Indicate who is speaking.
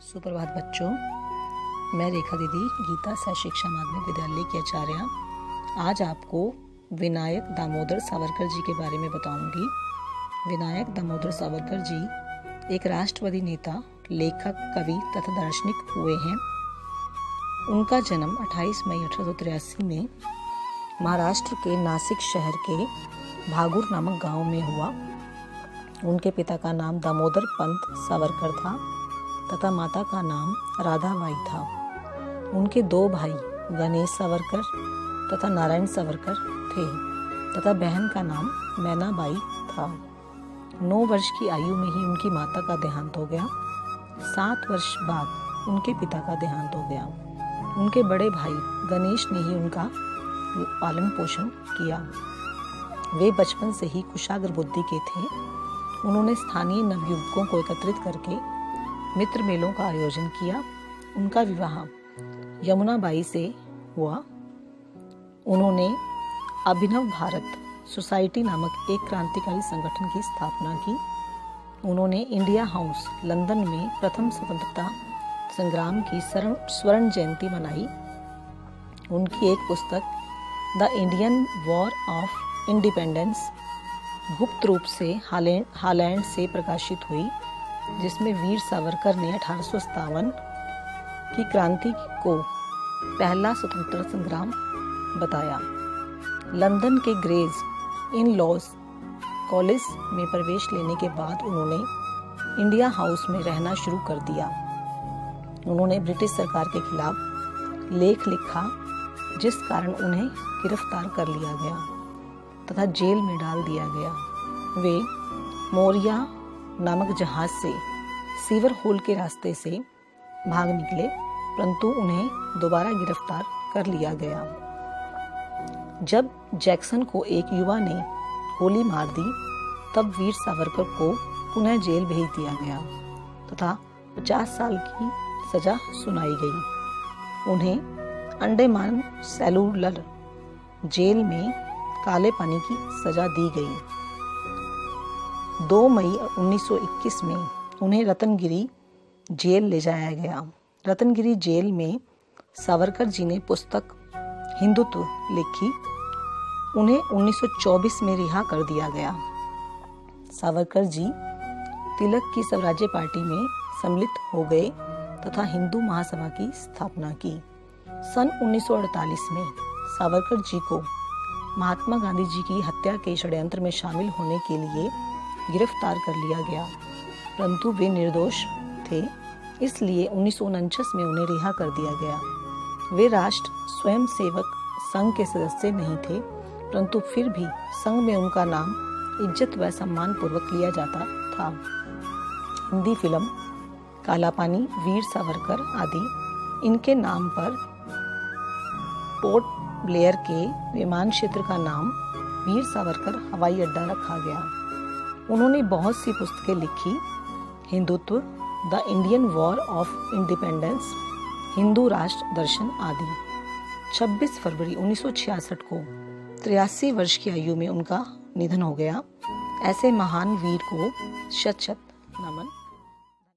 Speaker 1: सुप्रभात बच्चों, मैं रेखा दीदी गीता सह शिक्षा माध्यमिक विद्यालय की आचार्य आज आपको विनायक दामोदर सावरकर जी के बारे में बताऊंगी। विनायक दामोदर सावरकर जी एक राष्ट्रवादी नेता, लेखक, कवि तथा दार्शनिक हुए हैं। उनका जन्म 28 मई 1883 में महाराष्ट्र के नासिक शहर के भागुर नामक गांव में हुआ। उनके पिता का नाम दामोदर पंत सावरकर था तथा माता का नाम राधाबाई था। उनके दो भाई गणेश सावरकर तथा नारायण सावरकर थे तथा बहन का नाम मैनाबाई था। 9 वर्ष की आयु में ही उनकी माता का देहांत हो गया। 7 वर्ष बाद उनके पिता का देहांत हो गया। उनके बड़े भाई गणेश ने ही उनका पालन पोषण किया। वे बचपन से ही कुशाग्र बुद्धि के थे। उन्होंने स्थानीय नवयुवकों को एकत्रित करके मित्र मेलों का आयोजन किया। उनका विवाह यमुनाबाई से हुआ। उन्होंने अभिनव भारत सोसाइटी नामक एक क्रांतिकारी संगठन की स्थापना की। उन्होंने इंडिया हाउस लंदन में प्रथम स्वतंत्रता संग्राम की स्वर्ण जयंती मनाई। उनकी एक पुस्तक the Indian war of independence गुप्त रूप से हालैंड से प्रकाशित हुई, जिसमें वीर सावरकर ने 1857 की क्रांति को पहला स्वतंत्रता संग्राम बताया। लंदन के ग्रेज इन लॉज कॉलेज में प्रवेश लेने के बाद उन्होंने इंडिया हाउस में रहना शुरू कर दिया। उन्होंने ब्रिटिश सरकार के खिलाफ लेख लिखा, जिस कारण उन्हें गिरफ्तार कर लिया गया तथा जेल में डाल दिया गया। वे मोरिया नामक जहाज से सीवर होल के रास्ते से भाग निकले, परंतु उन्हें दोबारा गिरफ्तार कर लिया गया। जब जैक्सन को एक युवा ने गोली मार दी, तब वीर सावरकर को पुनः जेल भेज दिया गया तथा 50 साल की सजा सुनाई गई। उन्हें अंडमान सेलुलर जेल में काले पानी की सजा दी गई। 2 मई 1921 में उन्हें रत्नगिरी जेल ले जाया गया। रत्नगिरी जेल में सावरकर जी ने पुस्तक हिंदुत्व लिखी। उन्हें 1924 में रिहा कर दिया गया। सावरकर जी तिलक की स्वराज्य पार्टी में सम्मिलित हो गए तथा हिंदू महासभा की स्थापना की। सन 1948 में सावरकर जी को महात्मा गांधी जी की हत्या के षड्यंत्र में शामिल होने के लिए गिरफ्तार कर लिया गया, परंतु वे निर्दोष थे, इसलिए 1949 में उन्हें रिहा कर दिया गया। वे राष्ट्र स्वयंसेवक संघ के सदस्य नहीं थे, परंतु फिर भी संघ में उनका नाम इज्जत व सम्मान पूर्वक लिया जाता था। हिंदी फिल्म काला पानी, वीर सावरकर आदि इनके नाम पर पोर्ट ब्लेयर के विमान क्षेत्र का नाम वीर सावरकर हवाई अड्डा रखा गया। उन्होंने बहुत सी पुस्तकें लिखी, Hindutva, the Indian war of independence, Hindu राष्ट्र दर्शन आदि। 26 फरवरी 1966 को 83 वर्ष की आयु में उनका निधन हो गया। ऐसे महान वीर को शत शत नमन।